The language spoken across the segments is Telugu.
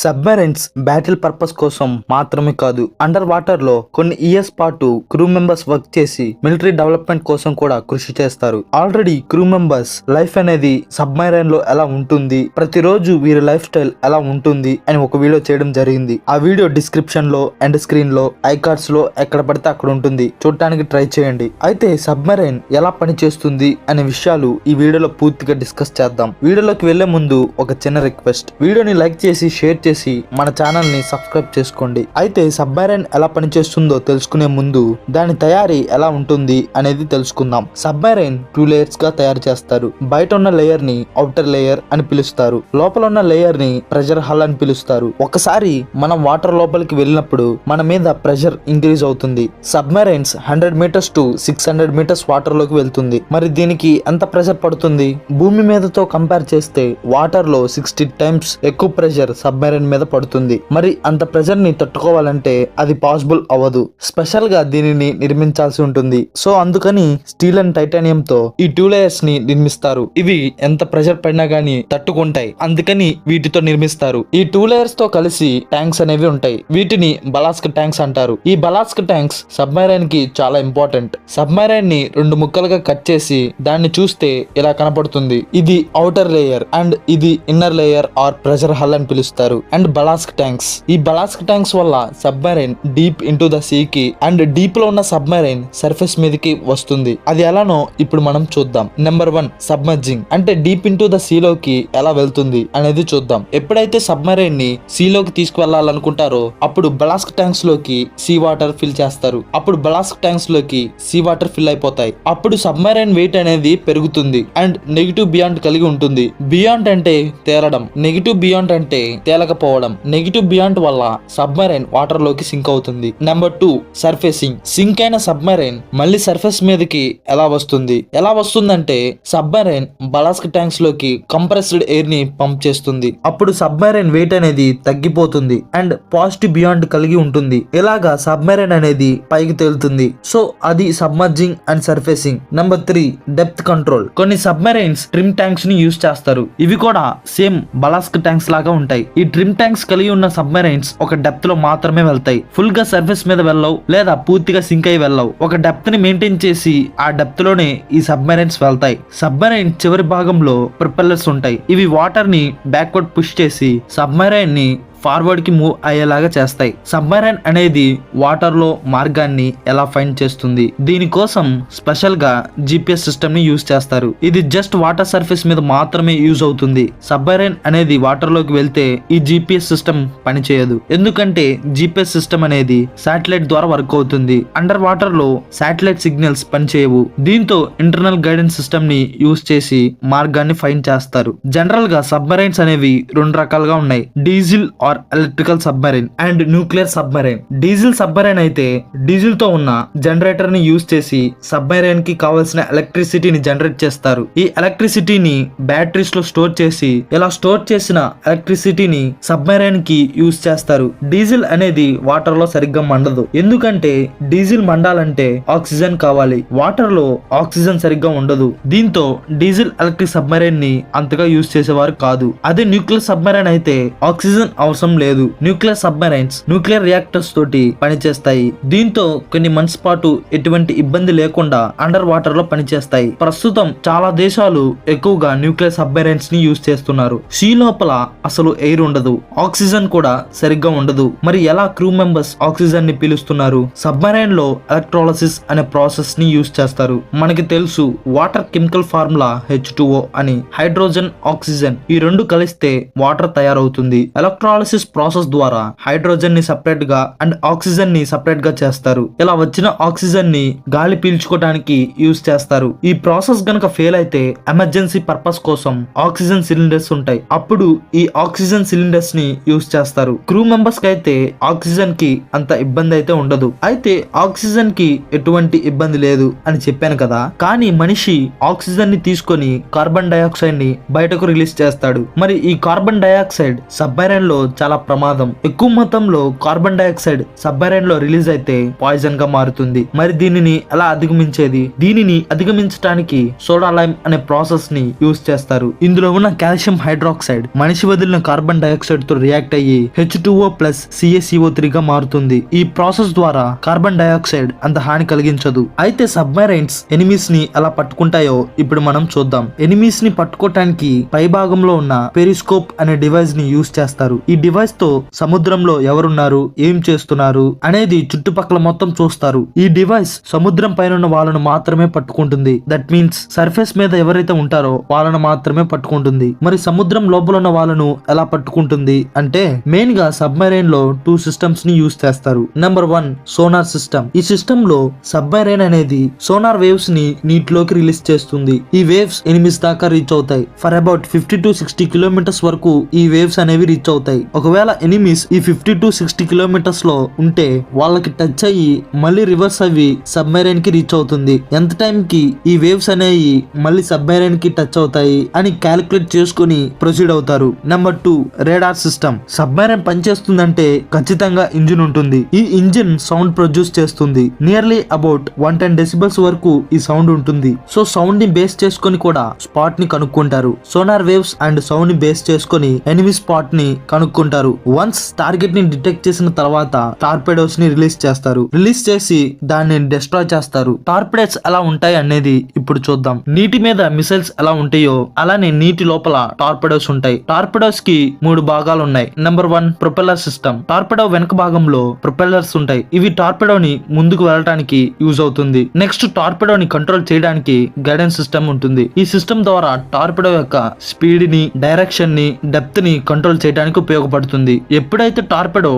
సబ్మెరైన్స్ బ్యాటిల్ పర్పస్ కోసం మాత్రమే కాదు, అండర్ వాటర్ లో కొన్ని ఇయర్స్ పాటు క్రూ మెంబర్స్ వర్క్ చేసి మిలిటరీ డెవలప్మెంట్ కోసం కూడా కృషి చేస్తారు. ఆల్రెడీ క్రూ మెంబర్స్ లైఫ్ అనేది సబ్మెరైన్ లో ఎలా ఉంటుంది, ప్రతిరోజు వీరి లైఫ్ స్టైల్ ఎలా ఉంటుంది అని ఒక వీడియో చేయడం జరిగింది. ఆ వీడియో డిస్క్రిప్షన్ లో, ఎండ్ స్క్రీన్ లో, ఐకార్డ్స్ లో ఎక్కడ పడితే అక్కడ ఉంటుంది, చూడటానికి ట్రై చేయండి. అయితే సబ్మెరైన్ ఎలా పనిచేస్తుంది అనే విషయాలు ఈ వీడియోలో పూర్తిగా డిస్కస్ చేద్దాం. వీడియోలోకి వెళ్లే ముందు ఒక చిన్న రిక్వెస్ట్, వీడియోని లైక్ చేసి షేర్ చేసి మన ఛానల్ ని సబ్స్క్రైబ్ చేసుకోండి. అయితే సబ్మెరైన్ ఎలా పనిచేస్తుందో తెలుసుకునే ముందు దాని తయారీ ఎలా ఉంటుంది అనేది తెలుసుకుందాం. సబ్మెరైన్ 2 లేయర్స్ గా తయారు చేస్తారు. బయట ఉన్న లేయర్ ని ఔటర్ లేయర్ అని పిలుస్తారు. లోపల ఉన్న లేయర్ ని ప్రెషర్ హల్ అని పిలుస్తారు. ఒకసారి మనం వాటర్ లోపలికి వెళ్ళినప్పుడు మన మీద ప్రెషర్ ఇంక్రీజ్ అవుతుంది. Submarines 100 metres to 600 metres water లోకి వెళ్తుంది. మరి దీనికి ఎంత ప్రెషర్ పడుతుంది? భూమి మీదతో కంపేర్ చేస్తే వాటర్ లో 60 టైమ్స్ ఎక్కువ ప్రెషర్ సబ్మెరైన్ మీద పడుతుంది. మరి అంత ప్రెషర్ ని తట్టుకోవాలంటే అది పాసిబుల్ అవ్వదు. స్పెషల్ గా దీనిని నిర్మించాల్సి ఉంటుంది. సో అందుకని స్టీల్ అండ్ టైటానియం తో ఈ 2 లేయర్స్ ని నిర్మిస్తారు. ఇవి ఎంత ప్రెషర్ పడినా గానీ తట్టుకుంటాయి. అందుకని వీటితో నిర్మిస్తారు. ఈ 2 లేయర్స్ తో కలిసి ట్యాంక్స్ అనేవి ఉంటాయి. వీటిని బలాస్క్ ట్యాంక్స్ అంటారు. ఈ బలాస్క్ ట్యాంక్స్ సబ్మెరైన్ కి చాలా ఇంపార్టెంట్. సబ్మెరైన్ ని 2 ముక్కలుగా కట్ చేసి దాన్ని చూస్తే ఇలా కనపడుతుంది. ఇది ఔటర్ లేయర్ అండ్ ఇది inner layer are pressure hull అని పిలుస్తారు. అండ్ బలాస్క్ ట్యాంక్స్, ఈ బలాస్క్ ట్యాంక్స్ వల్ల submarine deep into the sea కి అండ్ డీప్ లో ఉన్న సబ్మెరైన్ సర్ఫేస్ మీదకి వస్తుంది. అది ఎలానో ఇప్పుడు మనం చూద్దాం. నెంబర్ 1, సబ్మర్జింగ్ అంటే డీప్ ఇంటూ ద సీ లోకి ఎలా వెళ్తుంది అనేది చూద్దాం. ఎప్పుడైతే సబ్మెరైన్ ని సీ లోకి తీసుకువెళ్లాలనుకుంటారో అప్పుడు బలాస్క్ ట్యాంక్స్ లోకి సీ వాటర్ ఫిల్ చేస్తారు. అప్పుడు బలాస్క్ ట్యాంక్స్ లోకి సీ వాటర్ ఫిల్ అయిపోతాయి. అప్పుడు సబ్మెరైన్ వెయిట్ అనేది పెరుగుతుంది అండ్ నెగిటివ్ బియాండ్ కలిగి ఉంటుంది. బియాండ్ అంటే తేలడం, నెగిటివ్ బియాండ్ అంటే తేలకపోవడం. నెగిటివ్ బియాండ్ వల్ల సబ్మెరైన్ వాటర్ లోకి సింక్ అవుతుంది. Number 2, surfacing. సింక్ అయిన సబ్మెరైన్ మళ్ళీ సర్ఫేస్ మీదకి ఎలా వస్తుందంటే సబ్మెరైన్ బలాస్క్ ట్యాంక్స్ లోకి కంప్రెస్డ్ ఎయిర్ ని పంప్ చేస్తుంది. అప్పుడు సబ్మెరైన్ వెయిట్ అనేది తగ్గిపోతుంది అండ్ పాజిటివ్ బియాండ్ కలిగి ఉంటుంది. ఇలాగా సబ్మెరైన్ అనేది పైకి తేలుతుంది. సో అది సబ్మర్జింగ్ and surfacing. Number 3, depth control. కొన్ని సబ్మెరైన్స్ ట్రిమ్ ట్యాంక్స్ ని యూజ్ చేస్తారు. ఇవి కూడా సేమ్ బలాస్క్ ట్యాంక్స్ లాగా ఉంటాయి. ఈ ట్రిమ్ ట్యాంక్స్ కలిగి ఉన్న సబ్మెరైన్స్ ఒక డెప్త్ లో మాత్రమే వెళ్తాయి. ఫుల్ గా సర్ఫేస్ మీద వెళ్ళవు లేదా పూర్తిగా సింక్ అయి వెళ్ళవు. ఒక డెప్త్ ని మెయింటైన్ చేసి ఆ డెప్త్ లోనే ఈ సబ్మెరైన్స్ వెళ్తాయి. సబ్మెరైన్ చివరి భాగంలో ప్రొపెల్లర్స్ ఉంటాయి. ఇవి వాటర్ ని బ్యాక్వర్డ్ పుష్ చేసి సబ్మెరైన్ ని ఫార్వర్డ్ కి మూవ్ అయ్యేలాగా చేస్తాయి. సబ్మెరైన్ అనేది వాటర్ లో మార్గాన్ని ఎలా ఫైండ్ చేస్తుంది? దీనికోసం స్పెషల్ గా GPS సిస్టమ్ ని యూజ్ చేస్తారు. ఇది జస్ట్ వాటర్ సర్ఫేస్ మీద మాత్రమే యూజ్ అవుతుంది. సబ్మెరైన్ అనేది వాటర్ లోకి వెళ్తే ఈ GPS సిస్టమ్ పనిచేయదు. ఎందుకంటే GPS సిస్టమ్ అనేది శాటిలైట్ ద్వారా వర్క్ అవుతుంది. అండర్ వాటర్ లో శాటిలైట్ సిగ్నల్స్ పనిచేయవు. దీంతో ఇంటర్నల్ గైడెన్స్ సిస్టమ్ ని యూజ్ చేసి మార్గాన్ని ఫైండ్ చేస్తారు. జనరల్ గా సబ్మెరైన్స్ అనేవి 2 రకాలుగా ఉన్నాయి. Diesel are electrical submarine and nuclear submarine. Diesel submarine అయితే డీజిల్ తో ఉన్న జనరేటర్ ని యూజ్ చేసి సబ్మెరైన్ కి కావాల్సిన ఎలక్ట్రిసిటీని జనరేట్ చేస్తారు. ఈ ఎలక్ట్రిసిటీని బ్యాటరీస్ లో స్టోర్ చేసి ఇలా స్టోర్ చేసిన ఎలక్ట్రిసిటీని సబ్మెరైన్ కి యూజ్ చేస్తారు. డీజిల్ అనేది వాటర్ లో సరిగ్గా మండదు. ఎందుకంటే డీజిల్ మండాలంటే ఆక్సిజన్ కావాలి. వాటర్ లో ఆక్సిజన్ సరిగ్గా ఉండదు. దీంతో డీజిల్ ఎలక్ట్రిక్ సబ్మెరైన్ ని అంతగా యూజ్ చేసేవారు కాదు. అదే న్యూక్లియర్ సబ్మెరైన్ అయితే ఆక్సిజన్ అవసరం లేదు. న్యూక్లియర్ సబ్మెరైన్స్ న్యూక్లియర్ రియాక్టర్స్ తోటి పనిచేస్తాయి. దీంతో కొన్ని మంత్స్ పాటు ఎటువంటి ఇబ్బంది లేకుండా అండర్ వాటర్ లో పనిచేస్తాయి. ప్రస్తుతం చాలా దేశాలు ఎక్కువగా న్యూక్లియర్ సబ్మెరైన్స్ ని యూజ్ చేస్తున్నారు. సీ లోపల అసలు ఎయిర్ ఉండదు, ఆక్సిజన్ కూడా సరిగ్గా ఉండదు. మరి ఎలా క్రూ మెంబర్స్ ఆక్సిజన్ ని పీలుస్తున్నారు? సబ్మెరైన్ లో ఎలక్ట్రాలసిస్ అనే ప్రాసెస్ ని యూజ్ చేస్తారు. మనకి తెలుసు వాటర్ కెమికల్ ఫార్ములా H2O అని. హైడ్రోజన్, ఆక్సిజన్ ఈ 2 కలిస్తే వాటర్ తయారవుతుంది. ఎలక్ట్రాలసిస్ ప్రాసెస్ ద్వారా హైడ్రోజన్ ని సెపరేట్ గా అండ్ ఆక్సిజన్ ని సెపరేట్ గా చేస్తారు. ఇలా వచ్చిన ఆక్సిజన్ ని గాలి పీల్చుకోవడానికి యూజ్ చేస్తారు. ఈ ప్రాసెస్ గనక ఫెయిల్ అయితే ఎమర్జెన్సీ పర్పస్ కోసం ఆక్సిజన్ సిలిండర్స్ ఉంటాయి. అప్పుడు ఈ ఆక్సిజన్ సిలిండర్స్ ని యూజ్ చేస్తారు. క్రూ మెంబర్స్ కి అయితే ఆక్సిజన్ కి అంత ఇబ్బంది అయితే ఉండదు. అయితే ఆక్సిజన్ కి ఎటువంటి ఇబ్బంది లేదు అని చెప్పాను కదా. కానీ మనిషి ఆక్సిజన్ ని తీసుకొని కార్బన్ డైఆక్సైడ్ ని బయటకు రిలీజ్ చేస్తాడు. మరి ఈ కార్బన్ డైఆక్సైడ్ సబ్మెరైన్ లో చాలా ప్రమాదం. ఎక్కువ మొత్తంలో కార్బన్ డైఆక్సైడ్ సబ్మెరైన్ లో రిలీజ్ అయితే పాయిజన్ గా మారుతుంది. మరి దీనిని ఎలా అధిగమించేది? దీనిని అధిగమించడానికి సోడా లైమ్ అనే ప్రాసెస్ ని యూజ్ చేస్తారు. ఇందులో ఉన్న కాల్షియం హైడ్రాక్సైడ్ మనిషి వదిలిన కార్బన్ డైఆక్సైడ్ తో రియాక్ట్ అయ్యి H2O ప్లస్ CaCO3 గా మారుతుంది. ఈ ప్రాసెస్ ద్వారా కార్బన్ డైఆక్సైడ్ అంత హాని కలిగించదు. అయితే సబ్మెరైన్స్ ఎనిమీస్ ని ఎలా పట్టుకుంటాయో ఇప్పుడు మనం చూద్దాం. ఎనిమీస్ ని పట్టుకోవటానికి పై భాగంలో ఉన్న పెరిస్కోప్ అనే డివైస్ ని యూజ్ చేస్తారు. ఈ డివైస్ తో సముద్రంలో ఎవరున్నారు, ఏం చేస్తున్నారు అనేది చుట్టుపక్కల మొత్తం చూస్తారు. ఈ డివైస్ సముద్రం పైన ఉన్న వాళ్ళను మాత్రమే పట్టుకుంటుంది. దట్ మీన్స్ సర్ఫేస్ మీద ఎవరైతే ఉంటారో వాళ్ళను మాత్రమే పట్టుకుంటుంది. మరి సముద్రం లోపల ఉన్న వాళ్ళను ఎలా పట్టుకుంటుంది అంటే మెయిన్ గా సబ్మెరైన్ లో 2 సిస్టమ్స్ ని యూజ్ చేస్తారు. Number 1 sonar system. ఈ సిస్టమ్ లో సబ్మెరైన్ అనేది సోనార్ వేవ్స్ ని నీటిలోకి రిలీజ్ చేస్తుంది. ఈ వేవ్స్ ఎనిమిస్ దాకా రీచ్ అవుతాయి. ఫర్ అబౌట్ 50 to 60 కిలోమీటర్స్ వరకు ఈ వేవ్స్ అనేవి రీచ్ అవుతాయి. ఒకవేళ ఎనిమిస్ ఈ 50 to 60 కిలోమీటర్స్ లో ఉంటే వాళ్ళకి టచ్ అయ్యి మళ్ళీ రివర్స్ అవి సబ్మెరైన్ కి రీచ్ అవుతుంది. ఎంత టైం కి ఈ వేవ్స్ అనేవి మళ్ళీ సబ్మెరైన్ కి టచ్ అవుతాయి అని క్యాలిక్యులేట్ చేసుకుని ప్రొసీడ్ అవుతారు. Number 2 radar system. సబ్మెరైన్ పనిచేస్తుందంటే ఖచ్చితంగా ఇంజిన్ ఉంటుంది. ఈ ఇంజిన్ సౌండ్ ప్రొడ్యూస్ చేస్తుంది. నియర్లీ అబౌట్ 110 డెసిబల్స్ వరకు ఈ సౌండ్ ఉంటుంది. సో సౌండ్ ని బేస్ చేసుకొని కూడా స్పాట్ ని కనుక్కుంటారు. సోనార్ వేవ్స్ అండ్ సౌండ్ ని బేస్ చేసుకొని ఎనిమి స్పాట్ ని కనుక్కుంటారు. వన్స్ టార్గెట్ ని డిటెక్ట్ చేసిన తర్వాత టార్పెడోస్ ని రిలీజ్ చేస్తారు. రిలీజ్ చేసి దాన్ని డిస్ట్రాయ్ చేస్తారు. టార్పెడోస్ ఎలా ఉంటాయి అనేది ఇప్పుడు చూద్దాం. నీటి మీద మిసైల్స్ ఎలా ఉంటాయో అలానే నీటి లోపల టార్పెడోస్ ఉంటాయి. టార్పెడోస్ కి 3 భాగాలు ఉన్నాయి. Number 1 propeller system. టార్పెడో వెనక భాగంలో ప్రొపెల్లర్స్ ఉంటాయి. ఇవి టార్పెడోని ముందుకు వెళ్ళడానికి యూజ్ అవుతుంది. నెక్స్ట్ టార్పెడోని కంట్రోల్ చేయడానికి గైడెన్స్ సిస్టమ్ ఉంటుంది. ఈ సిస్టమ్ ద్వారా టార్పెడో యొక్క స్పీడ్ ని, డైరెక్షన్ ని, డెప్త్ ని కంట్రోల్ చేయడానికి ఉపయోగపడుతుంది. ఎప్పుడైతే టార్పెడో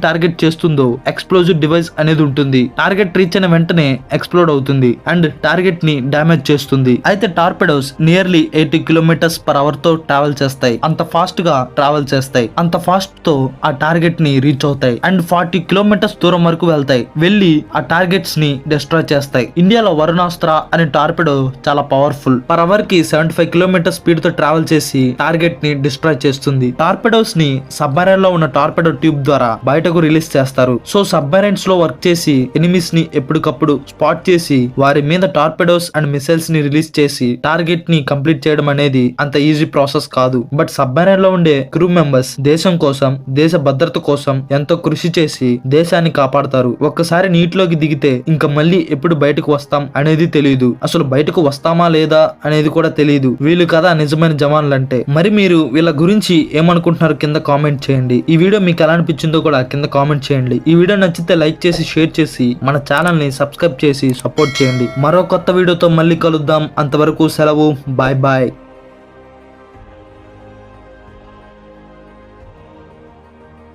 టార్గెట్ చేస్తుందో ఎక్స్ప్లోజివ్ డివైస్ అనేది ఉంటుంది. టార్గెట్ రీచ్ అయిన వెంటనే ఎక్స్ప్లోడ్ అవుతుంది అండ్ టార్గెట్ ని డ్యామేజ్ చేస్తుంది. అయితే torpedoes nearly 80 kilometers per hour తో ట్రావెల్ చేస్తాయి. అంత ఫాస్ట్ గా ట్రావెల్ చేస్తాయి. అంత ఫాస్ట్ తో ఆ టార్గెట్ ని రీచ్ అవుతాయి అండ్ 40 కిలోమీటర్స్ దూరం వరకు వెళ్తాయి. వెళ్ళి ఆ టార్గెట్స్ ని డిస్ట్రాయ్ చేస్తాయి. ఇండియాలో వరుణాస్త్ర అనే టార్పెడో చాలా పవర్ఫుల్. పర్ అవర్ కి 75 కిలోమీటర్ స్పీడ్ తో ట్రావెల్ చేసి టార్గెట్ ని డిస్ట్రాయ్ చేస్తుంది. టార్పెడోస్ ని సబ్మెరైన్ లో ఉన్న టార్పెడో ట్యూబ్ ద్వారా బయటకు రిలీజ్ చేస్తారు. సో సబ్మెరైన్స్ లో వర్క్ చేసి ఎనిమిస్ ని ఎప్పటికప్పుడు స్పాట్ చేసి వారి మీద టార్పెడోస్ అండ్ మిసైల్స్ ని రిలీజ్ చేసి టార్గెట్ ని కంప్లీట్ చేయడం అనేది అంత ఈజీ ప్రాసెస్ కాదు. బట్ సబ్మెరైన్ లో ఉండే క్రూ మెంబర్స్ దేశం కోసం, దేశ భద్రత కోసం ఎంతో కృషి చేసి దేశాన్ని కాపాడతారు. ఒక్కసారి నీటిలోకి దిగితే ఇంకా మళ్ళీ ఎప్పుడు బయటకు వస్తాం అనేది తెలియదు. అసలు బయటకు వస్తామా లేదా అనేది కూడా తెలియదు. వీళ్ళు కదా నిజమైన జవాన్లంటే. మరి మీరు వీళ్ళ గురించి ఏమనుకుంటున్నారు కింద కామెంట్ చేయండి. ఈ వీడియో మీకు ఎలా అనిపించిందో కూడా కింద కామెంట్ చేయండి. ఈ వీడియో నచ్చితే లైక్ చేసి, షేర్ చేసి, మన ఛానల్ ని సబ్స్క్రైబ్ చేసి సపోర్ట్ చేయండి. మరో కొత్త వీడియోతో మళ్ళీ కలుద్దాం. అంతవరకు సెలవు. Bye bye.